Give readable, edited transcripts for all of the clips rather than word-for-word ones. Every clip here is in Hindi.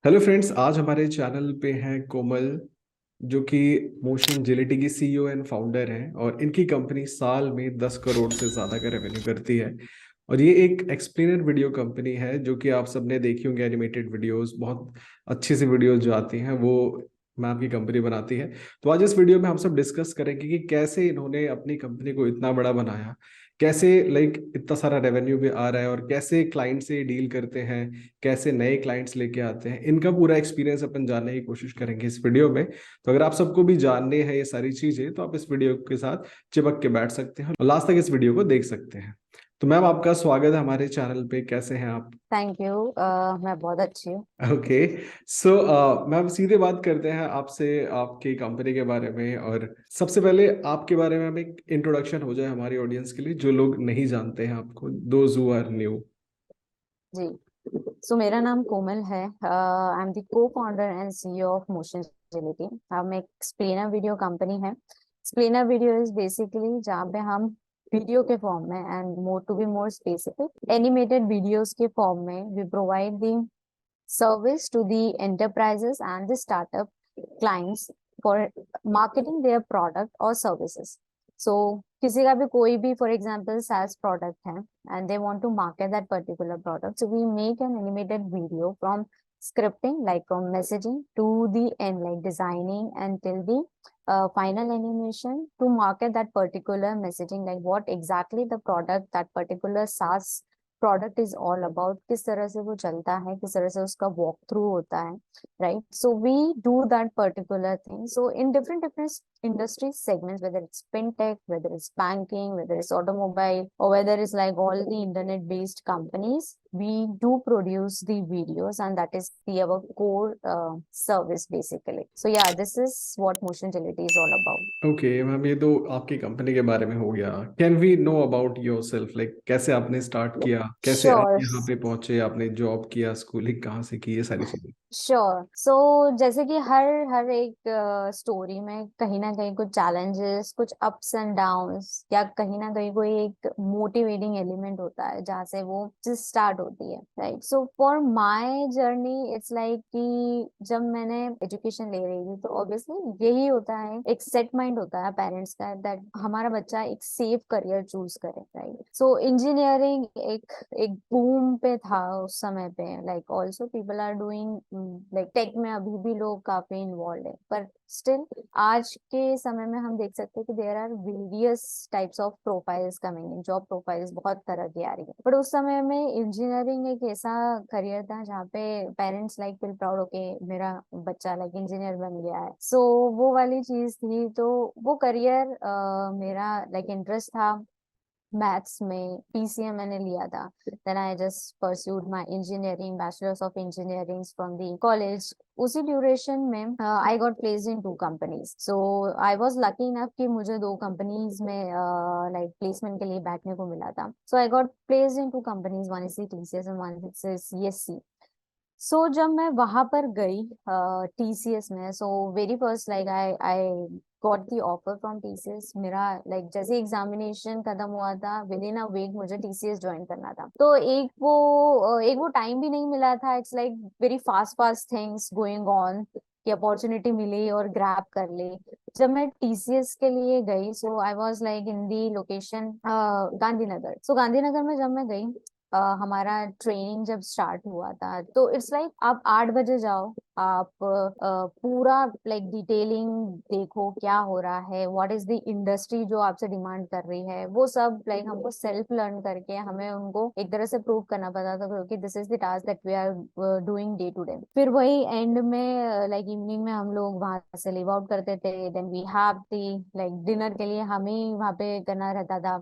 हेलो फ्रेंड्स, आज हमारे चैनल पे हैं कोमल, जो कि मोशन जेलिटी की सीईओ एंड फाउंडर हैं। और इनकी कंपनी साल में 10 करोड़ से ज़्यादा का रेवेन्यू करती है। और ये एक एक्सप्लेनर वीडियो कंपनी है, जो कि आप सबने देखी होंगे एनिमेटेड वीडियोस, बहुत अच्छी सी वीडियोस जो आती हैं वो मैम की कंपनी बनाती है। तो आज इस वीडियो में हम सब डिस्कस करेंगे कि कैसे इन्होंने अपनी कंपनी को इतना बड़ा बनाया, कैसे इतना सारा रेवेन्यू भी आ रहा है, और कैसे क्लाइंट से डील करते हैं, कैसे नए क्लाइंट्स लेके आते हैं। इनका पूरा एक्सपीरियंस अपन जानने की कोशिश करेंगे इस वीडियो में। तो अगर आप सबको भी जानने हैं ये सारी चीजें, तो आप इस वीडियो के साथ चिपक के बैठ सकते हैं और लास्ट तक इस वीडियो को देख सकते हैं। तो मैम, आपका स्वागत है हमारे चैनल पे। कैसे हैं आप? Thank you. मैं बहुत अच्छी हूँ। ओके। सो मैम, सीधे बात करते हैं आपसे आपकी कंपनी के बारे में। और सबसे पहले आपके बारे में हम एक इंट्रोडक्शन हो जाए हमारी ऑडियंस के लिए, जो लोग नहीं जानते हैं आपको, दोज हु आर न्यू। जी। मेरा नाम कोमल है। I am the co founder and CEO of Motion Agility. हम एक एक्सप्लेनर वीडियो कंपनी है। एक्सप्लेनर वीडियो इज बेसिकली जहाँ पे हम वीडियो के फॉर्म में and more to be more specific animated videos के फॉर्म में we provide the service to the enterprises and the startup clients for marketing their product or services. So किसी का भी कोई भी for example SaaS product है and they want to market that particular product, so we make an animated video from scripting, like from messaging to the end, like designing until the final animation to market that particular messaging, like what exactly the product, that particular SaaS product is all about, किस तरह से वो चलता है, किस तरह से उसका वॉक थ्रू होता है, right? So we do that particular thing. So in different different industry segments, whether it's fintech, whether it's banking, whether it's automobile, or whether it's like all the internet based companies, we do produce the videos, and that is the our core service basically. So yeah, this is what Motion Agility is all about. Okay ma'am, ये तो आपकी कंपनी के बारे में हो गया। Can we know about yourself, कैसे आपने स्टार्ट किया, कैसे आप Sure. यहाँ पे पहुंचे, आपने जॉब किया, स्कूलिंग कहाँ से की, ये सारी चीजें। श्योर। जैसे कि हर हर एक स्टोरी में कहीं ना कहीं कुछ चैलेंजेस, कुछ अप्स एंड डाउन्स, या कहीं ना कहीं कोई एक मोटिवेटिंग एलिमेंट होता है जहाँ से वो चीज स्टार्ट होती है, right? So for my journey it's like कि जब मैंने एजुकेशन ले रही थी तो ऑब्वियसली यही होता है, एक सेट माइंड होता है पेरेंट्स का दैट हमारा बच्चा एक सेफ करियर चूज करे, राइट? सो इंजीनियरिंग एक एक बूम पे था उस समय पे, like also people are doing, like tech में अभी भी लोग काफी इन्वॉल्व है, पर स्टिल आज के समय में हम देख सकते हैं कि there are various types of profiles coming in, job profiles बहुत तरह की आ रही है। बट उस समय में इंजीनियरिंग एक ऐसा करियर था जहाँ पे parents like feel proud, okay मेरा बच्चा लाइक इंजीनियर बन गया है। वो वाली चीज थी, तो वो करियर मेरा लाइक इंटरेस्ट था मैथ्स में। पीसीएम मैंने लिया था। Then I just pursued my engineering, bachelors of engineering from the college. उसी ड्यूरेशन में I got placed in 2 companies. So I was lucky enough कि मुझे 2 कंपनीज में लाइक प्लेसमेंट के लिए बैठने को मिला था। So I got placed in 2 companies, one is TCS and one is CSC. जब मैं वहां पर गई टीसीएस में, very first like I I got the offer from TCS. मेरा लाइक जैसे एग्जामिनेशन खत्म हुआ था, विद इन अ वीक मुझे टीसीएस ज्वाइन करना था। तो एक वो टाइम भी नहीं मिला था। It's like very fast fast things going on कि अपॉर्चुनिटी मिली और ग्रैब कर ली। जब मैं टीसीएस के लिए गई, आई was like in the location Gandhinagar. Gandhinagar में जब मैं गई, हमारा ट्रेनिंग जब स्टार्ट हुआ था, तो इट्स लाइक आप 8 बजे जाओ, आप पूरा लाइक डिटेलिंग देखो क्या हो रहा है, व्हाट इज द इंडस्ट्री जो आपसे डिमांड कर रही है, वो सब लाइक हमको सेल्फ लर्न करके हमें उनको एक तरह से प्रूव करना पड़ता था, क्योंकि this is the task that we are doing day to day. फिर वही एंड में लाइक इवनिंग में हम लोग वहां से लीव आउट करते थे। Then we have the like dinner के लिए हमें वहां पे करना रहता था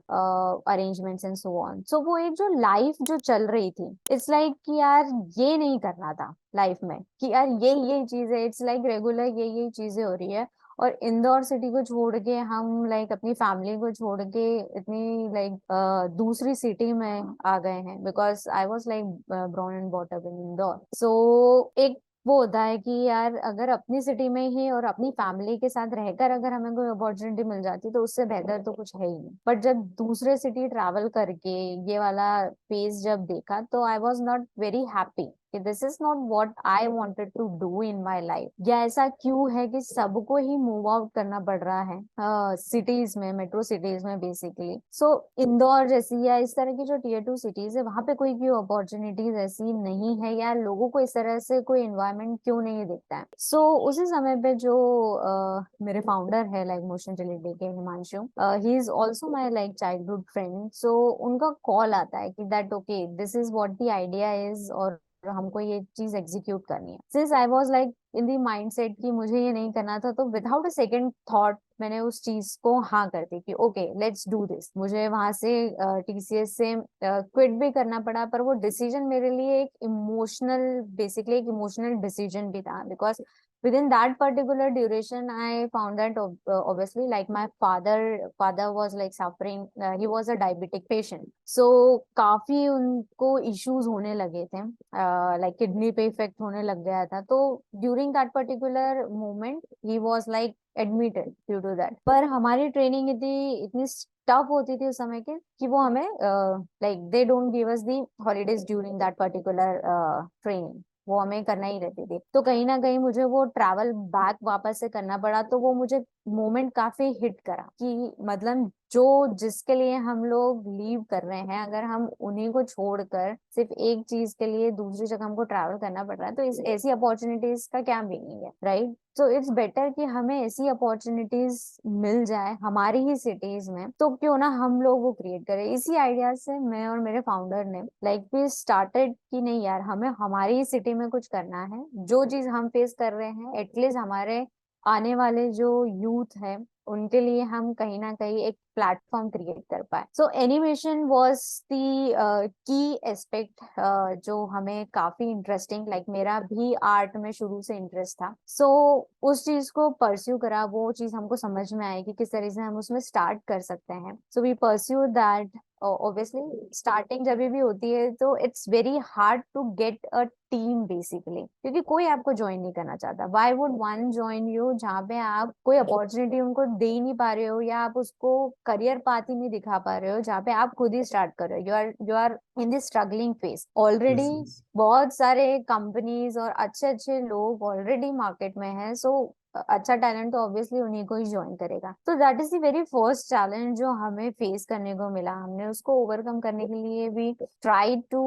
अरेंजमेंट्स एंड सो ऑन। वो एक जो लाइफ जो चल रही थी, इट्स लाइक कि यार ये नहीं करना था लाइफ में, कि यार ये चीज है। इट्स लाइक रेगुलर ये चीजें हो रही है, और इंदौर सिटी को छोड़ के हम लाइक अपनी फैमिली को छोड़ के इतनी लाइक दूसरी सिटी में आ गए हैं, because I was like born and brought up in Indore. एक वो होता है कि यार अगर अपनी सिटी में ही और अपनी फैमिली के साथ रहकर अगर हमें कोई अपॉर्चुनिटी मिल जाती तो उससे बेहतर तो कुछ है ही नहीं। बट जब दूसरे सिटी ट्रैवल करके ये वाला फेज जब देखा, तो I was not very happy कि this is not what I wanted to do in my life, या ऐसा क्यों है कि सबको ही मूव आउट करना पड़ रहा है सिटीज में, मेट्रो सिटीज में बेसिकली। सो इंदौर जैसी या इस तरह की जो टीयर 2 सिटीज है, वहां पे कोई क्यों अपॉर्चुनिटीज ऐसी नहीं है, या लोगों को इस तरह से कोई एनवायरनमेंट क्यों नहीं दिखता है। सो उसी समय पे जो मेरे फाउंडर है लाइक मोशन जिलिटी के, Himanshu, he is also my like childhood friend. So उनका कॉल आता है कि that okay this is what the idea is, और हमको ये चीज एग्जीक्यूट करनी है। Since I was like in the mindset कि मुझे ये नहीं करना था, तो विदाउट अ सेकंड थॉट मैंने उस चीज को हाँ कर दी कि ओके लेट्स डू दिस। मुझे वहां से टीसीएस से क्विट भी करना पड़ा, पर वो डिसीजन मेरे लिए एक इमोशनल, बेसिकली एक इमोशनल डिसीजन भी था, because within that particular duration I found that obviously like my father was like suffering, he was a diabetic patient, so काफी उनको issues होने लगे थे, like kidney पे इफेक्ट होने लग गया था। तो during that particular moment he was like admitted due to that। पर हमारी ट्रेनिंग इतनी इतनी टफ होती थी उस समय के कि वो हमें like they don't give us the holidays during that particular training, वो हमें करना ही रहती थी। तो कहीं ना कहीं मुझे वो ट्रैवल बैक वापस से करना पड़ा, तो वो मुझे मोमेंट काफी हिट करा कि मतलब जो जिसके लिए हम लोग लीव कर रहे हैं, अगर हम उन्हीं को छोड़कर सिर्फ एक चीज के लिए दूसरी जगह हमको ट्रैवल करना पड़ रहा है, तो इस ऐसी अपॉर्चुनिटीज का क्या मीनिंग है, राइट। तो इट्स बेटर कि हमें ऐसी अपॉर्चुनिटीज मिल जाए हमारी ही सिटीज में, तो क्यों ना हम लोग वो क्रिएट करें। इसी आइडिया से मैं और मेरे फाउंडर ने लाइक वी स्टार्टेड कि नहीं यार, हमें हमारी ही सिटी में कुछ करना है। जो चीज हम फेस कर रहे हैं, एटलीस्ट हमारे आने वाले जो यूथ है उनके लिए हम कहीं ना कहीं एक प्लेटफॉर्म क्रिएट कर पाए। So animation was the key aspect जो हमें काफी इंटरेस्टिंग, लाइक मेरा भी आर्ट में शुरू से इंटरेस्ट था। सो उस चीज को परस्यू करा, वो चीज हमको समझ में आई कि किस तरह से हम उसमें स्टार्ट कर सकते हैं। So we pursue that. Obviously starting जब भी होती है तो it's very hard to get a team basically, क्योंकि कोई आपको ज्वाइन नहीं करना चाहता। Why would one join you जहाँ पे आप कोई अपॉर्चुनिटी उनको दे ही नहीं पा रहे हो, या आप उसको करियर पाथ ही नहीं दिखा पा रहे हो, जहाँ पे आप खुद ही स्टार्ट कर रहे हो। You are in this struggling phase already. Yes yes. बहुत सारे कंपनीज और अच्छे अच्छे लोग ऑलरेडी मार्केट में हैं, सो अच्छा टैलेंट तो ऑब्वियसली उन्हीं को ही ज्वाइन करेगा। तो that is the very first challenge जो हमें फेस करने को मिला। हमने उसको ओवरकम करने के लिए भी try to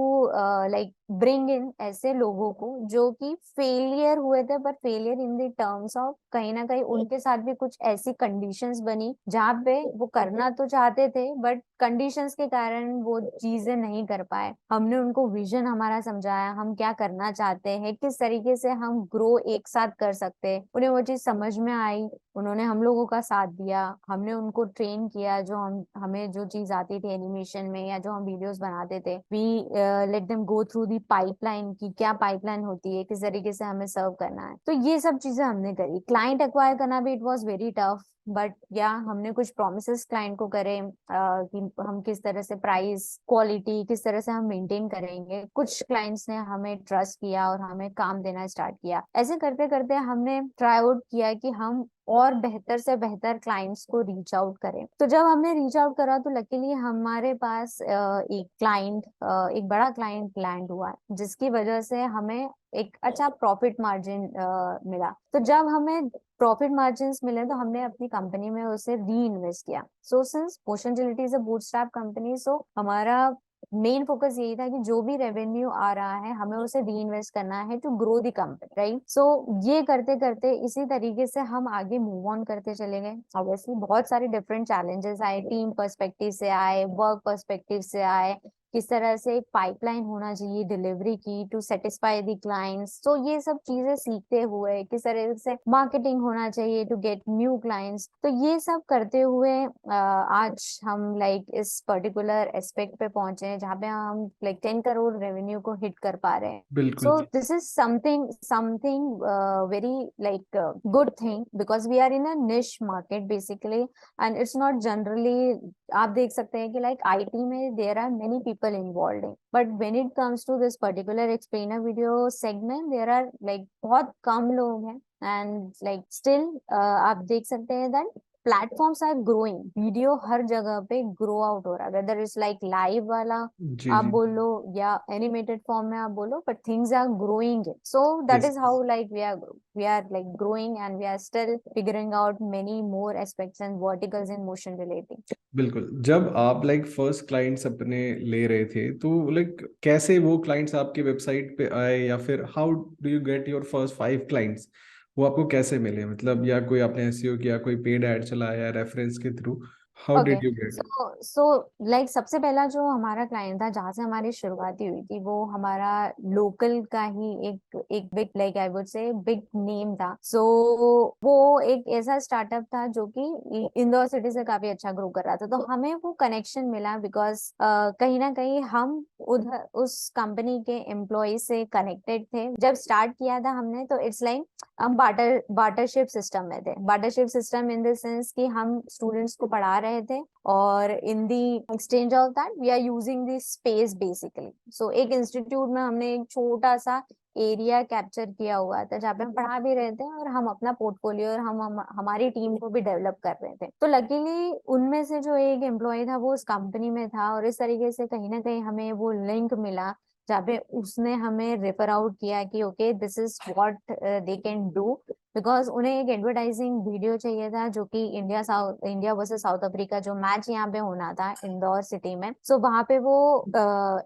like bring in ऐसे लोगों को जो कि फेलियर हुए थे, पर failure in the terms of कहीं ना कहीं उनके साथ भी कुछ ऐसी कंडीशंस बनी जहाँ पे वो करना तो चाहते थे, बट कंडीशंस के कारण वो चीजें नहीं कर पाए। हमने उनको विजन हमारा समझाया, हम क्या करना चाहते हैं, किस तरीके से हम ग्रो एक साथ कर सकते हैं। उन्हें वो चीज समझ में आई, उन्होंने हम लोगों का साथ दिया, हमने उनको ट्रेन किया। जो हमें जो चीज आती थी एनिमेशन में या जो हम वीडियोस बनाते थे, we let them go through the pipeline की क्या पाइपलाइन होती है, किस तरीके से हमें सर्व करना है। तो ये सब चीजें हमने करी। क्लाइंट एक्वायर करना भी it was very tough, but या हमने कुछ प्रोमिस क्लाइंट को करे कि हम किस तरह से प्राइस क्वालिटी किस तरह से हम मेंटेन करेंगे। कुछ क्लाइंट्स ने हमें ट्रस्ट किया और हमें काम देना स्टार्ट किया। ऐसे करते करते हमने ट्राई आउट किया कि हम और बेहतर से बेहतर क्लाइंट्स को रीच आउट करें। तो जब हमने रीच आउट करा तो लकीली हमारे पास एक बड़ा क्लाइंट लैंड हुआ, जिसकी वजह से हमें एक अच्छा प्रॉफिट मार्जिन मिला। तो जब हमें प्रॉफिट मार्जिन मिले तो हमने अपनी कंपनी में उसे री इन्वेस्ट किया। So since Motiongility is a bootstrap company, so हमारा मेन फोकस यही था कि जो भी रेवेन्यू आ रहा है हमें उसे री इन्वेस्ट करना है to grow the company, right. So ये करते करते इसी तरीके से हम आगे मूव ऑन करते चले गए। ऑब्वियसली बहुत सारे डिफरेंट चैलेंजेस आए, टीम पर्सपेक्टिव से आए, वर्क पर्सपेक्टिव से आए, किस तरह से एक पाइपलाइन होना चाहिए डिलीवरी की टू सेटिस्फाई द क्लाइंट्स। तो ये सब चीजें सीखते हुए किस तरह से मार्केटिंग होना चाहिए टू गेट न्यू क्लाइंट्स। तो ये सब करते हुए आज हम लाइक इस पर्टिकुलर एस्पेक्ट पे पहुंचे हैं जहाँ पे हम लाइक 10 करोड़ रेवेन्यू को हिट कर पा रहे हैं। बिल्कुल। So this is something very like good thing, because we are in a niche market basically, and it's not generally, आप देख सकते हैं कि like IT में there are many people involved in, but when it comes to this particular explainer video segment there are like बहुत कम लोग हैं, and like still आप देख सकते हैं that platforms are growing, video हर जगह पे ग्रो आउट हो रहा है, वेदर इट्स लाइक लाइव वाला जी आप जी। बोलो या एनिमेटेड फॉर्म में आप बोलो, but things are growing it, so that yes. Is how like we are like growing, and we are still figuring out many more aspects and verticals in motion relating. बिल्कुल, जब आप लाइक फर्स्ट क्लाइंट्स अपने ले रहे थे तो लाइक कैसे वो क्लाइंट्स आपकी वेबसाइट पे आए, या फिर how do you get your first 5 clients, वो आपको कैसे मिले, मतलब या कोई आपने एसईओ किया, कोई पेड ऐड चलाया रेफरेंस के through, how okay, did you get? So like सबसे पहला जो हमारा क्लाइंट था जहां से हमारी शुरुआती हुई थी, वो हमारा लोकल का ही एक एक बिग, लाइक आई वुड से बिग नेम था। सो वो एक ऐसा स्टार्टअप था जो कि इंदौर सिटी से काफी अच्छा ग्रो कर रहा था, तो हमें वो कनेक्शन मिला बिकॉज कहीं ना कहीं हम उधर उस कंपनी के एम्प्लॉय से कनेक्टेड थे। जब स्टार्ट किया था हमने, तो इट्स लाइक हम बार्टरशिप सिस्टम में थे। Bartership system in the sense कि हम स्टूडेंट्स को पढ़ा रहे थे, और in the exchange of that we are using the space basically. So एक इंस्टीट्यूट में हमने एक छोटा सा एरिया कैप्चर किया हुआ था जहाँ पे हम पढ़ा भी रहे थे, और हम अपना पोर्टफोलियो और हमारी टीम को भी डेवलप कर रहे थे। तो लकीली उनमें से जो एक एम्प्लॉय था वो उस कंपनी में था, और इस तरीके से कहीं ना कहीं हमें वो लिंक मिला जहाँ पे उसने हमें रेफर आउट किया कि okay this is what they can do, because उन्हें एक एडवर्टाइजिंग वीडियो चाहिए था जो कि इंडिया वर्सेस साउथ अफ्रीका जो मैच यहाँ पे होना था इंदौर सिटी में, सो वहां पे वो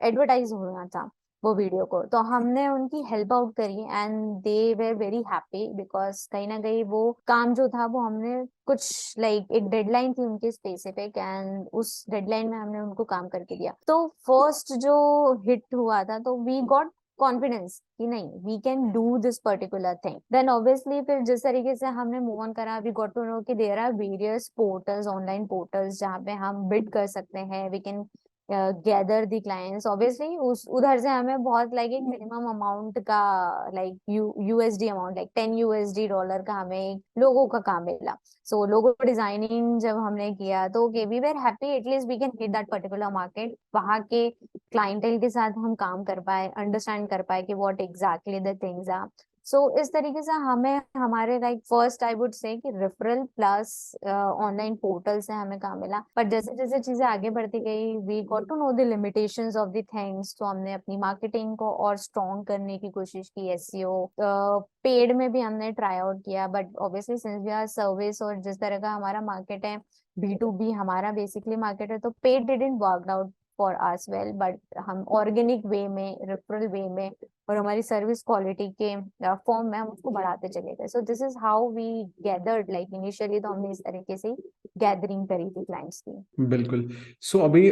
एडवर्टाइज होना था वो वीडियो को। तो हमने उनकी हेल्प आउट करी and they were very happy, because कहीं ना कहीं वो काम जो था वो हमने कुछ लाइक एक डेडलाइन थी उनकी स्पेसिफिक, एंड उस डेडलाइन में हमने उनको काम करके दिया। तो फर्स्ट जो हिट हुआ था, तो वी गॉट कॉन्फिडेंस कि नहीं we can do this particular thing. Then obviously फिर जिस तरीके से हमने मूव ऑन करा, वी गॉट टू नो कि there are various portals, online portals जहाँ पे हम बिड कर सकते हैं, we can gather the clients. Obviously उस उधर से हमें बहुत लाइक एक मिनिमम अमाउंट का, like USD amount, like 10 USD dollar का हमें एक लोगों का काम मिला। सो लोगो डिजाइनिंग जब हमने किया, तो okay we were happy, at least we can hit that particular market. वहां के क्लाइंटेल के साथ हम काम कर पाए, अंडरस्टैंड कर पाए कि what exactly the things are. So इस तरीके से हमें हमारे लाइक फर्स्ट आई वुड से कि रेफरल प्लस ऑनलाइन पोर्टल से हमें काम मिला। पर जैसे जैसे चीजें आगे बढ़ती गई, we got to know the limitations of the things, तो हमने अपनी मार्केटिंग को और स्ट्रॉन्ग करने की कोशिश की। एसईओ पेड में भी हमने ट्राई आउट किया, but obviously since we are service और जिस तरह का हमारा मार्केट है, B2B हमारा बेसिकली मार्केट है, तो paid didn't work out for us well, but हम ऑर्गेनिक वे में, रेफरल वे में और हमारी सर्विस क्वालिटी के फॉर्म में हम उसको बढ़ाते चले गए। So this is how we gathered, like initially तो हमने इस तरीके से गैदरिंग करी थी क्लाइंट्स की। बिल्कुल। सो अभी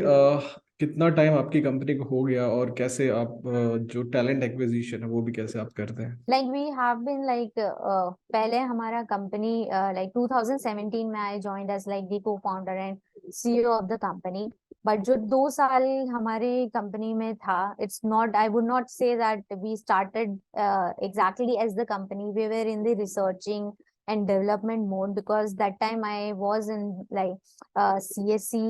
कितना टाइम आपकी कंपनी को हो गया, और कैसे आप जो टैलेंट एक्विजिशन है वो भी कैसे आप करते हैं? Like we have been like पहले हमारा कंपनी लाइक 2017 में I joined as like the co founder and CEO of the company. But जो 2 साल हमारे कंपनी में था, it's not, I would not say that we started exactly as the company, we were in the researching and development mode, because that time I was in like CSC।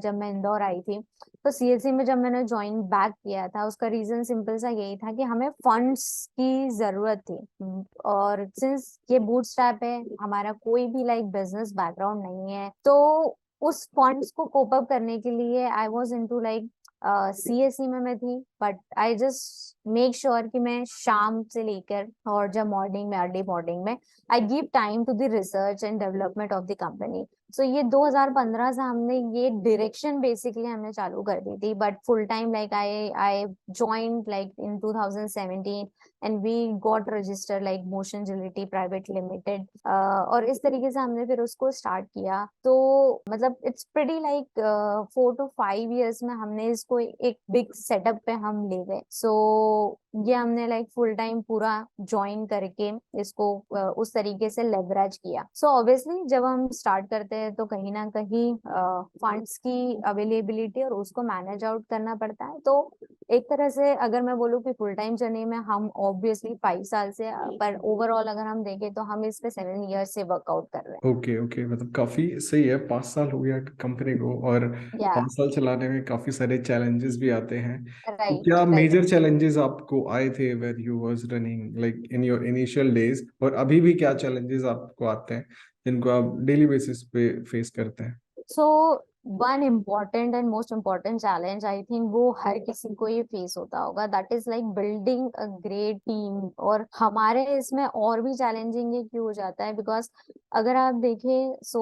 जब मैं इंदौर आई थी, तो CSC में जब मैंने ज्वाइन बैक किया था, उसका रीजन सिंपल सा यही था कि हमें फंड्स की जरूरत थी। और सिंस ये बूटस्ट्रैप है, हमारा कोई भी लाइक बिजनेस बैकग्राउंड नहीं है, तो उस फंड्स को कोप अप करने के लिए I was into like CSC में मैं थी, but I just make sure कि मैं शाम से लेकर और जब मॉर्निंग में, अर्ली मॉर्निंग में, I give time to the research and development of the company. So ये 2015 से हमने ये डायरेक्शन बेसिकली हमने चालू कर दी थी, but full time like I I joined like in 2017 and we got register like Motiongility private limited. और इस तरीके से हमने फिर उसको स्टार्ट किया। तो मतलब it's pretty like 4 to 5 years में हमने इसको एक बिग सेटअप पे हम ले गए। सो ये हमने लाइक फुल टाइम पूरा ज्वाइन करके इसको उस तरीके से लेवरेज किया। सो ऑब्वियसली जब हम स्टार्ट करते हैं तो कहीं ना कहीं फंड्स की अवेलेबिलिटी और उसको मैनेज आउट करना पड़ता है। तो एक तरह से अगर मैं बोलूँ कि फुल टाइम जर्नी में हम ऑब्वियसली 5 साल से, पर ओवरऑल अगर हम देखें तो हम इस पे 7 years से वर्कआउट कर रहे ओके ओके, मतलब काफी सही है, 5 साल हो गया कंपनी को, और हैं। या 5 साल चलाने में काफी सारे चैलेंजेस भी आते हैं। तो राइट क्या राइट। मेजर चैलेंजेस आपको आए थे when you was running like in your initial days, और अभी भी क्या चैलेंजेस आपको आते हैं जिनको आप डेली बेसिस पे फेस करते हैं? So one important and most important challenge I think वो हर किसी को ये फेस होता होगा, that is like building a great team. और हमारे इसमें और भी चैलेंजिंग ये क्यों हो जाता है, बिकॉज अगर आप देखें सो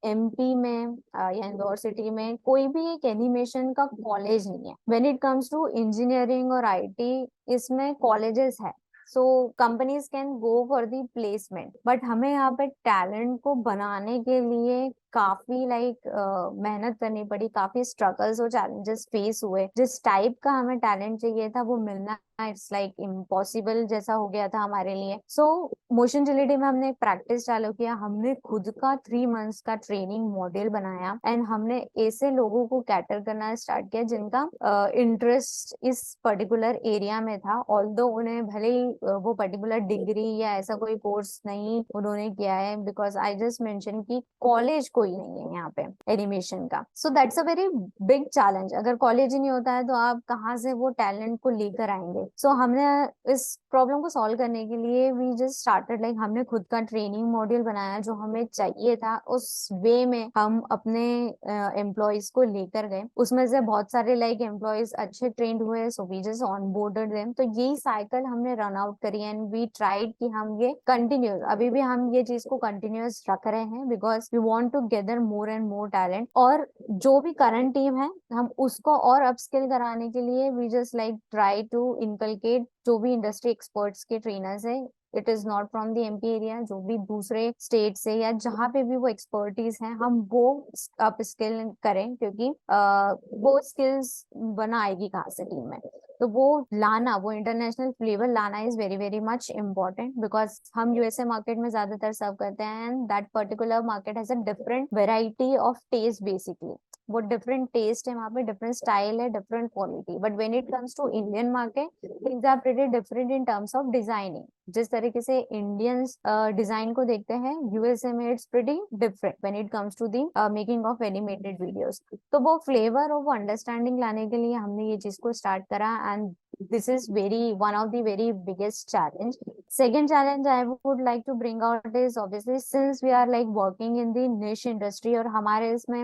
एमपी में या इंदौर सिटी में कोई भी एक एनिमेशन का कॉलेज नहीं है। When it comes to engineering और आईटी, इसमें कॉलेजेस है, so companies can go for the placement, but हमें यहाँ पे टैलेंट को बनाने के लिए काफी मेहनत करनी पड़ी, काफी स्ट्रगल्स और चैलेंजेस फेस हुए। जिस टाइप का हमें टैलेंट चाहिए था वो मिलना इट्स लाइक इम्पॉसिबल जैसा हो गया था हमारे लिए। सो मोशन जिलिटी में हमने एक प्रैक्टिस चालू किया, हमने खुद का 3 मंथ्स का ट्रेनिंग मॉड्यूल बनाया एंड हमने ऐसे लोगों को कैटर करना स्टार्ट किया जिनका इंटरेस्ट इस पर्टिकुलर एरिया में था, ऑल्दो उन्हें भले ही वो पर्टिकुलर डिग्री या ऐसा कोई कोर्स नहीं उन्होंने किया है, बिकॉज आई जस्ट मेंशन कि कॉलेज कोई नहीं है यहाँ पे एनिमेशन का। So that's a very big challenge. अगर कॉलेज ही नहीं होता है तो आप कहाँ से वो टैलेंट को लेकर आएंगे। सो हमने इस प्रॉब्लम को सॉल्व करने के लिए वी जस्ट स्टार्टेड लाइक हमने खुद का ट्रेनिंग मॉड्यूल बनाया जो हमें चाहिए था, उस वे में हम अपने एम्प्लॉयज को लेकर गए। उसमें से बहुत सारे लाइक एम्प्लॉयज अच्छे ट्रेंड हुए, so we just onboarded them. तो यही साइकिल हमने रन आउट करी एंड वी ट्राइड कि हम ये कंटिन्यूस, अभी भी हम ये चीज को कंटिन्यूस रख रहे हैं because we want to gather more and more talent. और जो भी करंट टीम है हम उसको और अपस्किल कराने के लिए we just like try to inculcate जो भी इंडस्ट्री एक्सपर्ट्स के ट्रेनर्स है, it is not from the MP area, जो भी दूसरे स्टेट से या जहाँ पे भी वो एक्सपर्टीज है हम वो अप स्किल करें, क्योंकि वो स्किल्स बना आएगी कहाँ से टीम में। तो वो लाना, वो इंटरनेशनल फ्लेवर लाना is very very much important, because हम यूएसए मार्केट में ज्यादातर सर्व करते हैं and that particular market has a different variety of taste basically. वो डिफरेंट टेस्ट है, वहाँ पे डिफरेंट स्टाइल है, different quality. But when it comes to Indian market things are pretty different in terms of designing. जिस तरीके से इंडियंस डिजाइन को देखते हैं यूएसए में it's pretty different when it comes to the making of animated videos. तो वो फ्लेवर और वो अंडरस्टैंडिंग लाने के लिए हमने ये चीज को स्टार्ट करा and this is very one of the very biggest challenge. Second challenge I would like to bring out is obviously since we are like working in the niche industry और हमारे इसमें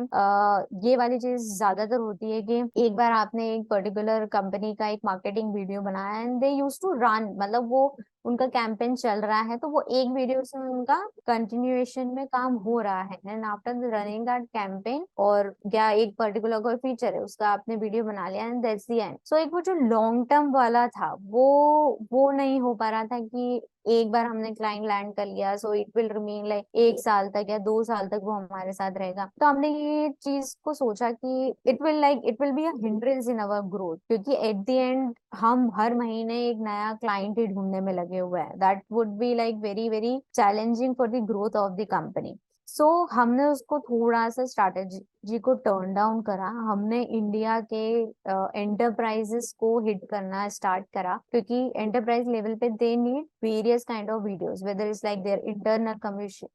ये वाली चीज ज्यादातर होती है कि एक बार आपने एक पर्टिकुलर कंपनी का एक मार्केटिंग वीडियो बनाया and they use to run, मतलब वो उनका कैंपेन चल रहा है तो वो एक वीडियो से उनका कंटिन्यूएशन में काम हो रहा है and after running that campaign और क्या एक पर्टिकुलर कोई फीचर है उसका आपने वीडियो बना लिया एंड दैट्स द एंड। सो एक वो जो लॉन्ग टर्म वाला था वो नहीं हो पा रहा था कि एक बार हमने क्लाइंट लैंड कर लिया so it will remain like 1 साल तक या 2 साल तक वो हमारे साथ रहेगा। तो हमने ये चीज को सोचा कि it will be a hindrance in our growth, क्योंकि एट द एंड हम हर महीने एक नया क्लाइंट ही ढूंढने में लगे हुए हैं। That would be like very very challenging for the growth of the company. So हमने उसको थोड़ा सा स्ट्रैटेजी को टर्न डाउन करा, हमने इंडिया के एंटरप्राइजेस को हिट करना स्टार्ट करा, क्योंकि एंटरप्राइज लेवल पे they need various kind of videos, weather it's like their internal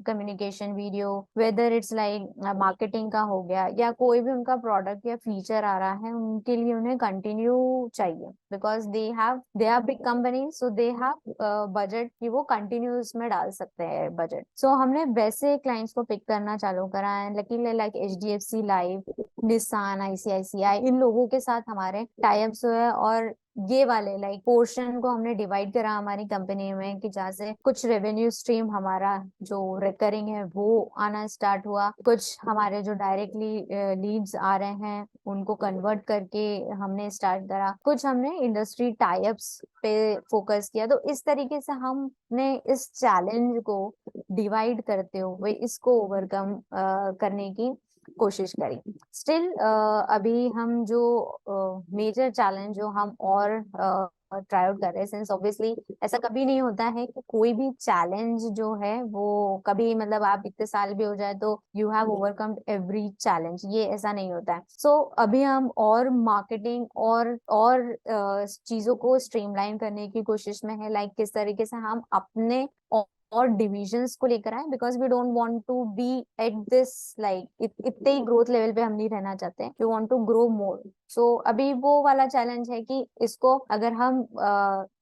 communication video, weather it's like marketing का हो गया या कोई भी उनका प्रोडक्ट या फीचर आ रहा है उनके लिए उन्हें कंटिन्यू चाहिए, because they are big company so they have budget कि वो कंटिन्यूस में डाल सकते हैं बजट। सो हमने वैसे क्लाइंट्स को पिक करना चालू करा है, luckily like HDFC life, Nissan, ICICI, इन लोगों के साथ हमारे टाइप्स हुए और ये वाले लाइक पोर्शन को हमने डिवाइड करा हमारी कंपनी में कि जहाँ से कुछ रेवेन्यू स्ट्रीम हमारा जो रिकरिंग है वो आना स्टार्ट हुआ, कुछ हमारे जो डायरेक्टली लीड्स आ रहे हैं उनको कन्वर्ट करके हमने स्टार्ट करा, कुछ हमने इंडस्ट्री टाइप्स पे फोकस किया। तो इस तरीके से हमने इस चैलेंज को डिवाइड करते हुए इसको ओवरकम करने की कोशिश करी। स्टिल अभी हम जो मेजर चैलेंज जो हम और ट्राई आउट कर रहे हैं, सिंस ऑब्वियसली ऐसा कभी नहीं होता है कि कोई भी चैलेंज जो है वो कभी मतलब आप इतने साल भी हो जाए तो you have overcome every challenge, ये ऐसा नहीं होता है। सो अभी हम और मार्केटिंग और चीजों को स्ट्रीमलाइन करने की कोशिश में है, लाइक किस तरीके से हम अपने और डिविजन्स को लेकर आए, because we don't want to be at this like इतने ही ग्रोथ लेवल पे हम नहीं रहना चाहते, we want to grow more. So अभी वो वाला चैलेंज है कि इसको अगर हम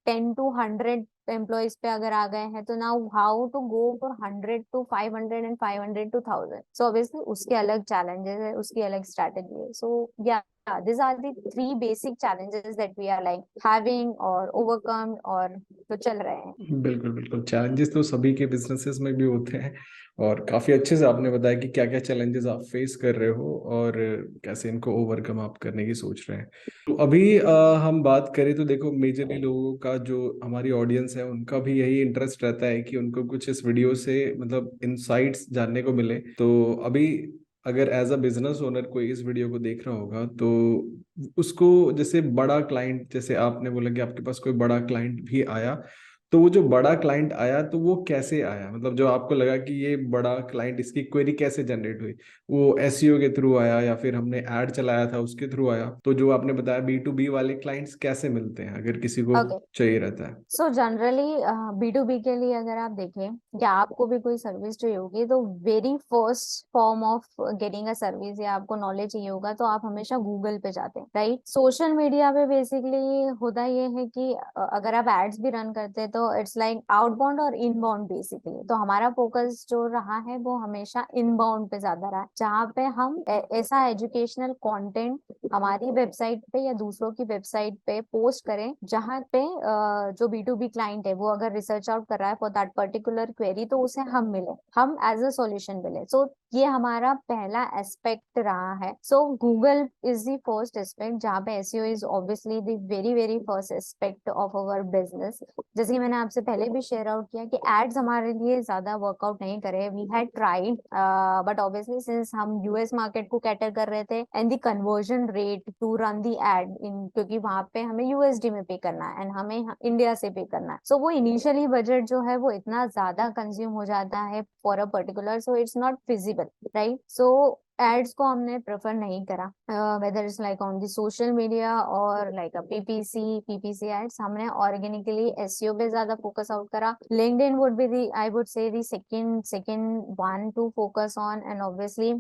10 to 100 एम्प्लॉयज पे अगर आ गए हैं तो now how to go for 100 to 500 and 500 to 1000. So obviously उसके अलग चैलेंजेस है, उसकी अलग स्ट्रेटेजी है. सो या these are the three basic challenges that we are like having or overcome और तो चल रहे हैं. बिल्कुल बिल्कुल, चैलेंजेस तो सभी के बिजनेसेस में भी होते हैं, और काफी अच्छे से आपने बताया कि क्या क्या चैलेंजेस आप फेस कर रहे हो और कैसे इनको ओवरकम आप करने की सोच रहे हैं। तो अभी हम बात करें तो देखो, मेजरली लोगों का जो हमारी ऑडियंस है उनका भी यही इंटरेस्ट रहता है कि उनको कुछ इस वीडियो से मतलब इनसाइट्स जानने को मिले। तो अभी अगर एज अ बिजनेस ओनर कोई इस वीडियो को देख रहा होगा तो उसको, जैसे बड़ा क्लाइंट, जैसे आपने बोला कि आपके पास कोई बड़ा क्लाइंट भी आया, तो वो जो बड़ा क्लाइंट आया तो वो कैसे आया, मतलब जो आपको लगा कि ये बड़ा क्लाइंट, इसकी क्वेरी कैसे जनरेट हुई, वो एसईओ के थ्रू आया या फिर हमने ऐड चलाया था उसके थ्रू आया? तो जो आपने बताया B2B वाले क्लाइंट्स कैसे मिलते हैं अगर किसी को ओके. चाहिए रहता है? सो जनरली B2B के लिए अगर आप देखें या आपको भी कोई सर्विस चाहिए होगी तो very first form of getting a service या आपको नॉलेज चाहिए होगा तो आप हमेशा गूगल पे जाते हैं, राइट? सोशल मीडिया पे बेसिकली होता ये है कि अगर आप एड्स भी रन करते हैं तो इट्स लाइक आउटबाउंड और इनबाउंड बेसिकली. तो हमारा फोकस जो रहा है वो हमेशा इनबाउंड पे ज्यादा रहा है, जहाँ पे हम ऐसा एजुकेशनल कंटेंट हमारी वेबसाइट पे या दूसरों की वेबसाइट पे पोस्ट करें जहाँ पे जो B2B क्लाइंट है वो अगर रिसर्च आउट कर रहा है फॉर दैट पर्टिकुलर क्वेरी तो उसे हम मिले, हम एज अ सॉल्यूशन मिले. सो ये हमारा पहला एस्पेक्ट रहा है. सो Google is the first aspect जहाँ पे SEO is obviously the very very first aspect of our business. जैसे कि मैंने आपसे पहले भी शेयर आउट किया कि एड्स हमारे लिए ज्यादा वर्कआउट नहीं करे. We had tried but obviously since हम यूएस मार्केट को कैटर कर रहे थे and the conversion rate to run the ad in, क्योंकि वहां पे हमें यूएसडी में पे करना है एंड हमें इंडिया से पे करना है. सो वो इनिशियली बजट जो है वो इतना ज्यादा कंज्यूम हो जाता है for a particular, so it's not feasible, right? So ads को हमने प्रेफर नहीं करा, whether it's like on the social media और लाइक अ पीपीसी एड्स. हमने ऑर्गेनिकली एसईओ पे ज्यादा फोकस आउट करा. LinkedIn would be the, I would say the second one to focus on. And obviously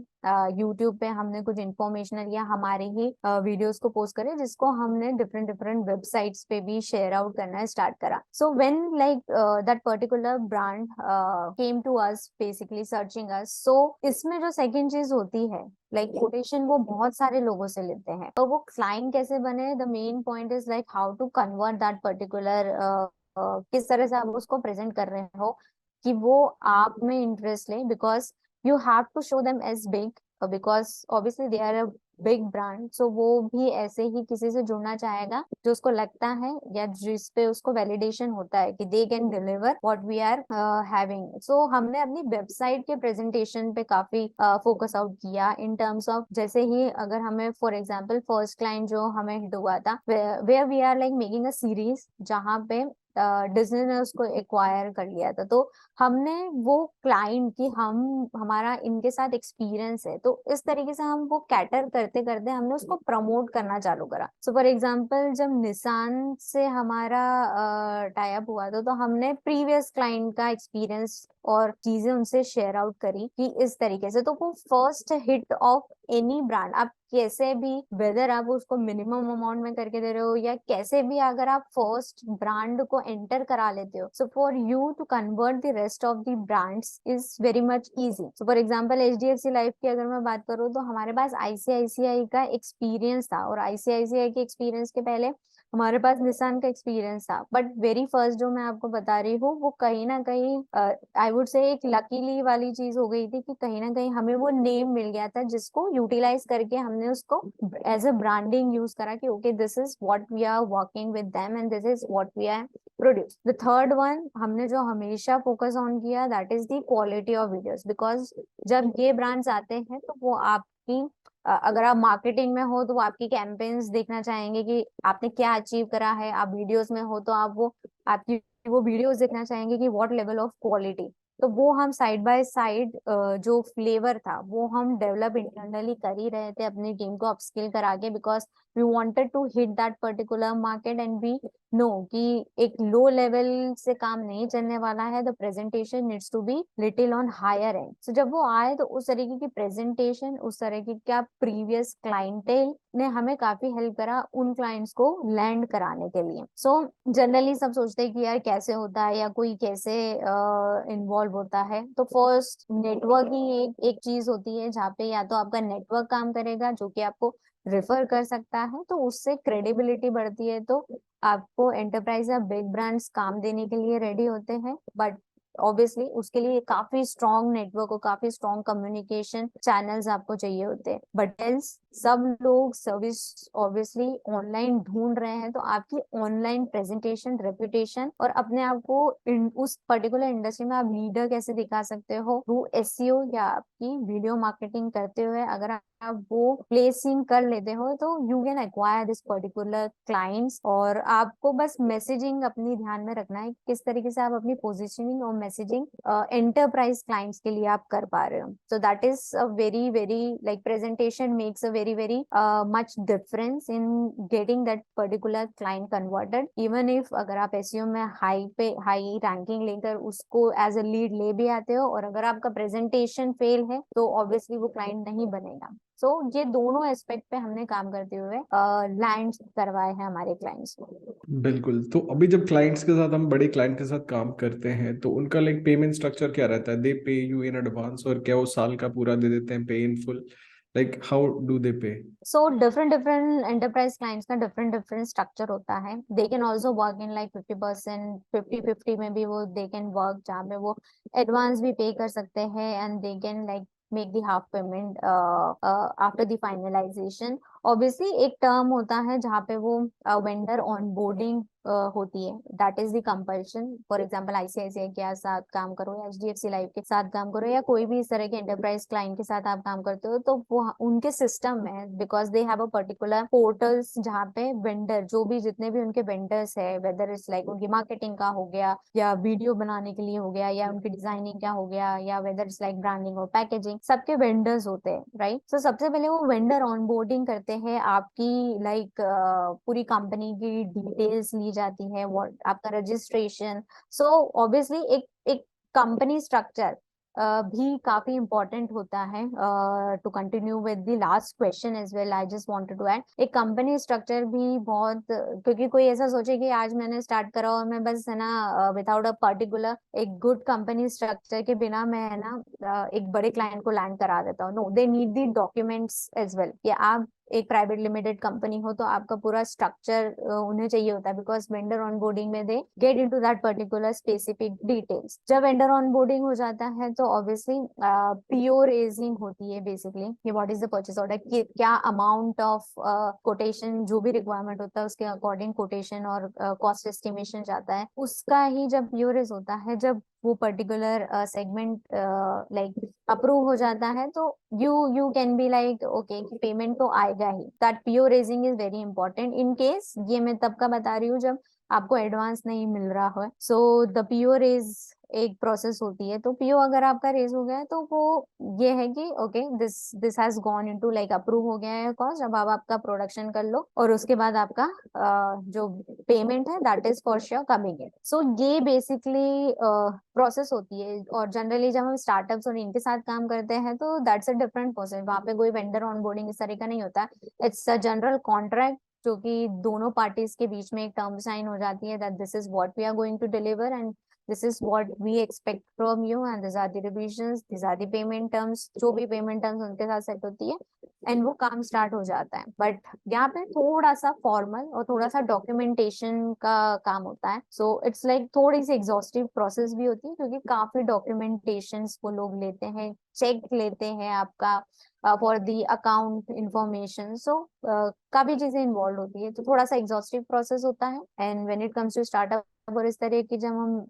YouTube पे हमने कुछ इंफॉर्मेशनल या हमारे ही वीडियोस को पोस्ट करे जिसको हमने डिफरेंट डिफरेंट वेबसाइट्स पे भी शेयर आउट करना स्टार्ट करा. So when like that particular brand came to us basically searching us, so इसमें जो सेकंड चीज होती है लाइक कोटेशन वो बहुत सारे लोगों से लेते हैं. तो वो क्लाइंट कैसे बने, the main point is like how to convert that particular, किस तरह से आप उसको प्रेजेंट कर रहे हो कि वो आप में इंटरेस्ट ले. Because you have to show them as big, because obviously they are a big brand. So वो भी ऐसे ही किसी से जुड़ना चाहेगा जो उसको लगता है या जिस पे उसको वैलिडेशन होता है कि they can deliver what we are having. So हमने अपनी वेबसाइट के प्रेजेंटेशन पे काफी फोकस आउट किया इन टर्म्स ऑफ, जैसे ही अगर हमें फॉर एग्जांपल फर्स्ट क्लाइंट जो हमें हिट हुआ था where we are like making a series जहाँ पे डिज्नी ने उसको एक्वायर कर लिया था. तो हमने वो क्लाइंट की हमारा इनके साथ एक्सपीरियंस है तो इस तरीके से हम वो कैटर करते करते हमने उसको प्रमोट करना चालू करा. सो फॉर एग्जांपल जब निसान से हमारा टाई अप हुआ था तो हमने प्रीवियस क्लाइंट का एक्सपीरियंस और चीजें उनसे शेयर आउट करी कि इस तरीके से. तो वो first hit of any brand, आप कैसे भी, वेदर आप उसको मिनिमम अमाउंट में करके दे रहे हो या कैसे भी, अगर आप फर्स्ट ब्रांड को एंटर करा लेते हो, so for you to convert the rest of the brands is very much easy. So for example HDFC life की अगर मैं बात करूँ तो हमारे पास ICICI का एक्सपीरियंस था और ICICI के एक्सपीरियंस के पहले हमारे पास निसान का एक्सपीरियंस था. बट वेरी फर्स्ट जो मैं आपको बता रही हूँ वो कहीं ना कहीं आई वुड से एक लकीली वाली चीज हो गई थी कि कहीं ना कहीं हमें वो नेम मिल गया था जिसको यूटिलाइज करके हमने उसको एज अ ब्रांडिंग यूज करा कि okay this is what we are working with them and this is what we are produce. The third one हमने जो हमेशा फोकस ऑन किया that is the quality of videos. Because जब ये ब्रांड्स आते हैं तो वो आपकी अगर आप मार्केटिंग में हो तो वो आपकी कैंपेन्स देखना चाहेंगे कि आपने क्या अचीव करा है. आप वीडियोस में हो तो आप वो आपकी वो वीडियोस देखना चाहेंगे कि व्हाट लेवल ऑफ क्वालिटी. तो वो हम साइड बाय साइड जो फ्लेवर था वो हम डेवलप इंटरनली कर ही रहे थे अपनी टीम को अपस्किल करा के. Because we wanted to hit that particular market and we know कि एक लो लेवल से काम नहीं चलने वाला है, the presentation needs to be little on higher end. So जब वो आए तो उस तरीके की प्रेजेंटेशन, उस तरीके का प्रीवियस क्लाइंटेल ने हमें काफी हेल्प करा उन क्लाइंट्स को लैंड कराने के लिए। सो जनरली सब सोचते हैं कि यार कैसे होता है या कोई कैसे इन्वॉल्व होता है। तो फर्स्ट नेटवर्किंग एक चीज होती है जहाँ पे या तो आपका नेटवर्क काम करेगा जो कि आपको रेफर कर सकता है, तो उससे क्रेडिबिलिटी बढ़ती है, तो आपको एंटरप्राइज या बिग ब्रांड्स काम देने के लिए रेडी होते हैं। बट ऑब्वियसली उसके लिए काफी स्ट्रॉन्ग नेटवर्क और काफी स्ट्रॉन्ग कम्युनिकेशन चैनल्स आपको चाहिए होते हैं। बट एल्स सब लोग सर्विस ऑब्वियसली ऑनलाइन ढूंढ रहे हैं, तो आपकी ऑनलाइन प्रेजेंटेशन, रेपुटेशन और अपने आप को उस पर्टिकुलर इंडस्ट्री में आप लीडर कैसे दिखा सकते हो थ्रू एसईओ या आपकी वीडियो मार्केटिंग करते हुए, अगर आप वो प्लेसिंग कर लेते हो तो you can acquire this particular clients. और आपको बस मैसेजिंग अपनी ध्यान में रखना है किस तरीके से आप अपनी पोजीशनिंग और मैसेजिंग एंटरप्राइज क्लाइंट्स के लिए आप कर पा रहे हो। So that is a very very like presentation makes a very very much difference in getting that particular client converted. Even if अगर आप एसईओ में हाई रैंकिंग लेकर उसको एज अ लीड ले भी आते हो, और अगर आपका प्रेजेंटेशन फेल है तो ऑब्वियसली वो क्लाइंट नहीं बनेगा। सो ये दोनों एस्पेक्ट पे हमने काम करते हुए लैंड करवाए हैं हमारे क्लाइंट्स को। बिल्कुल। तो अभी जब क्लाइंट्स के साथ, हम बड़े क्लाइंट के साथ काम करते हैं, तो उनका लाइक पेमेंट स्ट्रक्चर क्या रहता है? दे पे यू इन एडवांस, और क्या वो साल का पूरा दे देते हैं pay in full? Like how do they pay? So different different enterprise clients का डिफरेंट डिफरेंट स्ट्रक्चर होता है। They can also work in like 50%, 50-50 में भी वो दे कैन वर्क, जहाँ पे वो एडवांस भी पे कर सकते हैं and they can like make the half payment after the finalisation. Obviously एक टर्म होता है जहाँ पे वो वेंडर ऑनबोर्डिंग होती है, that is the compulsion. For example ICICI के साथ काम करो या एचडीएफसी लाइफ के साथ काम करो या कोई भी इस तरह के एंटरप्राइज क्लाइंट के साथ आप काम करते हो, तो वो उनके सिस्टम में, because they have a particular portals जहाँ पे वेंडर जो भी जितने भी उनके वेंडर्स है, वेदर इट्स लाइक उनकी मार्केटिंग का हो गया या वीडियो बनाने के लिए हो गया या उनकी डिजाइनिंग का हो गया या वेदर इट्स लाइक ब्रांडिंग और पैकेजिंग, सबके वेंडर्स होते हैं, राइट। सो सबसे पहले वो वेंडर ऑनबोर्डिंग करते हैं, आपकी लाइक पूरी कंपनी की डिटेल्स ली जाती है, व्हाट आपका रजिस्ट्रेशन। सो ऑब्वियसली एक एक कंपनी स्ट्रक्चर भी काफी इंपॉर्टेंट होता है। To continue with the last question as well, I just wanted to add, एक कंपनी स्ट्रक्चर भी बहुत, क्योंकि कोई ऐसा सोचे कि आज मैंने स्टार्ट करा और मैं बस है ना विदाउट अ पर्टिकुलर एक गुड कंपनी स्ट्रक्चर के बिना मैं है ना एक बड़े क्लाइंट को लैंड करा देता हूँ। No, they need the documents as well, कि आप एक प्राइवेट लिमिटेड कंपनी हो तो आपका पूरा स्ट्रक्चर उन्हें चाहिए होता है, बिकॉज वेंडर ऑनबोर्डिंग में they get into that particular specific details. जब वेंडर ऑनबोर्डिंग हो जाता है तो ऑब्वियसली पीओ रेजिंग होती है बेसिकली, कि what is the purchase order, क्या अमाउंट ऑफ कोटेशन, जो भी रिक्वायरमेंट होता है उसके अकॉर्डिंग कोटेशन और कॉस्ट एस्टिमेशन जाता है, उसका ही जब पीओ रेज होता है, जब वो पर्टिकुलर सेगमेंट लाइक अप्रूव हो जाता है, तो you can be like okay कि पेमेंट तो आएगा ही। That PO raising is very important in case, ये मैं तब का बता रही हूँ जब आपको एडवांस नहीं मिल रहा हो। सो द पीओ रेज एक प्रोसेस होती है, तो पीओ अगर आपका रेज हो गया है तो वो ये है कि okay this this has gone into like approve हो गया है कॉस्ट, अब आप आपका प्रोडक्शन कर लो और उसके बाद आपका जो पेमेंट है that is for sure coming in. So ये बेसिकली प्रोसेस होती है। और जनरली जब हम स्टार्टअप्स और इनके साथ काम करते हैं तो दैट्स अ डिफरेंट प्रोसेस, वहां पे कोई वेंडर ऑनबोर्डिंग इस तरह का नहीं होता। इट्स अ जनरल कॉन्ट्रैक्ट जो कि दोनों पार्टीज के बीच में एक टर्म साइन हो जाती है, that this is what we are going to deliver and this is what we expect from you and these are the revisions, these are the payment terms, जो भी payment terms उनके साथ सेट होती है एंड वो काम स्टार्ट हो जाता है। बट यहाँ पे थोड़ा सा फॉर्मल और थोड़ा सा डॉक्यूमेंटेशन का काम होता है। सो इट्स लाइक थोड़ी सी एग्जॉस्टिव प्रोसेस भी होती है, क्योंकि काफी डॉक्यूमेंटेशन वो लोग लेते हैं, चेक लेते हैं आपका फॉर दी अकाउंट इंफॉर्मेशन। सो काफी चीजें इन्वॉल्व होती है, तो थोड़ा सा एग्जॉस्टिव प्रोसेस होता है। And when it comes to startup और इस तरह की जब हम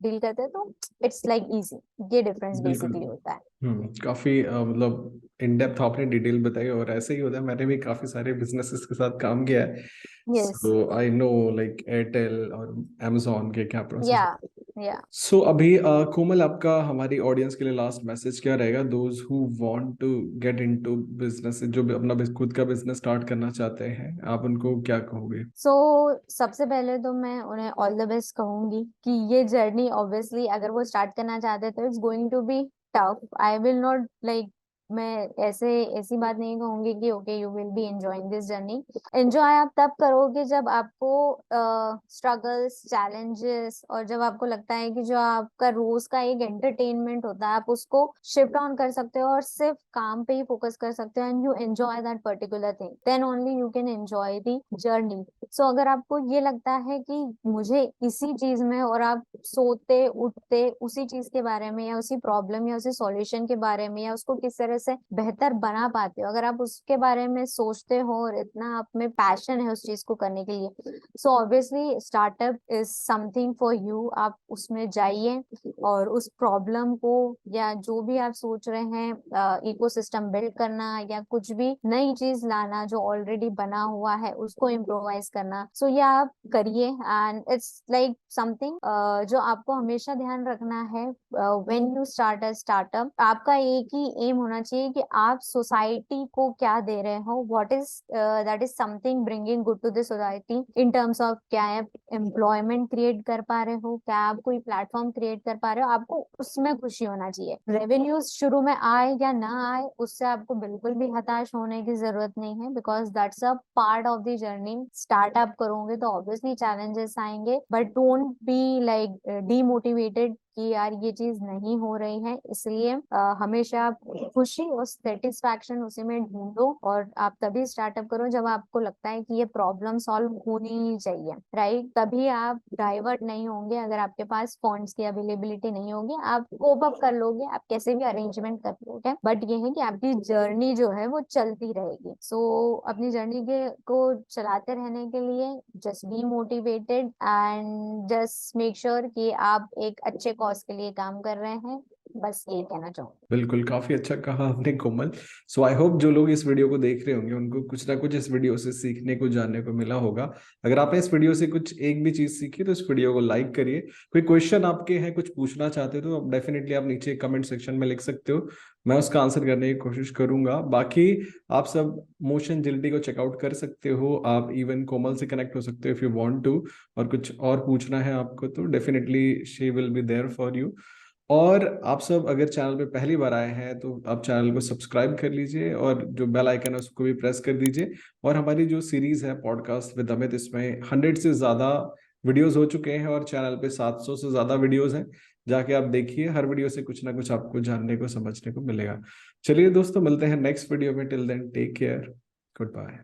डील करते हैं तो इट्स लाइक इजी, ये डिफरेंस बिल्कुल। बेसिकली होता है। काफी मतलब इन डेप्थ आपने डिटेल बताई, और ऐसे ही होता है, मैंने भी काफी सारे बिजनेसेस के साथ काम किया है, yes. So I know like Airtel और amazon के क्या प्रोसेस। या या सो अभी कोमल, आपका हमारी ऑडियंस के लिए लास्ट मैसेज क्या रहेगा, those who want to get into business, जो भी अपना खुद का बिजनेस स्टार्ट करना चाहते हैं, आप उनको क्या कहोगे? सो सबसे पहले तो मैं उन्हें ऑल द बेस्ट कहूंगी कि ये जर्नी ऑब्वियसली अगर वो स्टार्ट करना चाहते हैं तो it's going to be tough. I will not like, मैं ऐसे ऐसी बात नहीं कहूंगी कि okay you will be enjoying this journey. Enjoy आप तब करोगे जब आपको स्ट्रगल्स, चैलेंजेस, और जब आपको लगता है कि जो आपका रोज का एक एंटरटेनमेंट होता है आप उसको शिफ्ट ऑन कर सकते हो और सिर्फ काम पे ही फोकस कर सकते हो, and you enjoy that particular thing, then only you can enjoy the journey. So अगर आपको ये लगता है कि मुझे इसी चीज में, और आप सोते उठते उसी चीज के बारे में या उसी प्रॉब्लम या उसी सॉल्यूशन के बारे में या उसको किस तरह से बेहतर बना पाते हो, अगर आप उसके बारे में सोचते हो और इतना आप में पैशन है उस चीज को करने के लिए, so obviously startup is something for you. आप उसमें जाइए और उस प्रॉब्लम को या जो भी आप सोच रहे हैं, इकोसिस्टम बिल्ड करना या कुछ भी नई चीज लाना जो ऑलरेडी बना हुआ है उसको इम्प्रोवाइज करना, सो ये आप करिए। एंड इट्स लाइक समथिंग जो आपको हमेशा ध्यान रखना है when you start a startup, आपका एक ही एम होना चाहिए कि आप सोसाइटी को क्या दे रहे हो, what is that is something bringing good to the society in terms of क्या आप एम्प्लॉयमेंट क्रिएट कर पा रहे हो, क्या आप कोई प्लेटफॉर्म क्रिएट कर पा रहे हो, आपको उसमें खुशी होना चाहिए। रेवेन्यूज शुरू में आए या ना आए उससे आपको बिल्कुल भी हताश होने की जरूरत नहीं है, because that's a part of the journey. Startup करोगे तो ऑब्वियसली चैलेंजेस आएंगे, but don't be like demotivated कि यार ये चीज नहीं हो रही है, इसलिए हमेशा आप खुशी और सेटिस्फैक्शन उसी में ढूंढो, और आप तभी स्टार्टअप करो जब आपको लगता है कि ये प्रॉब्लम सॉल्व होनी ही चाहिए, राइट? तभी आप डाइवर्ट नहीं होंगे। अगर आपके पास फंड्स की अवेलेबिलिटी नहीं होगी आप कोप अप कर लोगे, आप कैसे भी अरेंजमेंट कर लोगे, बट ये है कि आपकी जर्नी जो है वो चलती रहेगी। सो अपनी जर्नी के को चलाते रहने के लिए just be motivated and just make sure कि आप एक अच्छे कॉज के लिए काम कर रहे हैं, बस यही कहना चाहूंगी। बिल्कुल, काफी अच्छा कहा आपने कोमल। सो आई होप जो लोग इस वीडियो को देख रहे होंगे उनको कुछ ना कुछ इस वीडियो से सीखने को, जानने को मिला होगा। अगर आपने इस वीडियो से कुछ एक भी चीज सीखी तो इस वीडियो को लाइक करिए। कोई क्वेश्चन आपके हैं, कुछ पूछना चाहते हो तो आप डेफिनेटली आप नीचे कमेंट सेक्शन में लिख सकते हो, मैं उसका आंसर करने की कोशिश करूंगा। बाकी आप सब मोशन जिलिटी को चेकआउट कर सकते हो, आप इवन कोमल से कनेक्ट हो सकते हो इफ यू वांट टू, और कुछ और पूछना है आपको तो definitely she will be there for you. और आप सब अगर चैनल पे पहली बार आए हैं तो आप चैनल को सब्सक्राइब कर लीजिए, और जो बेल आइकन है उसको भी प्रेस कर दीजिए। और हमारी जो सीरीज है पॉडकास्ट विद अमित, इसमें 100 से ज़्यादा वीडियोस हो चुके हैं और चैनल पे 700 से ज़्यादा वीडियोस हैं। जाके आप देखिए, हर वीडियो से कुछ ना कुछ आपको जानने को, समझने को मिलेगा। चलिए दोस्तों, मिलते हैं नेक्स्ट वीडियो में। Till then take care, good bye.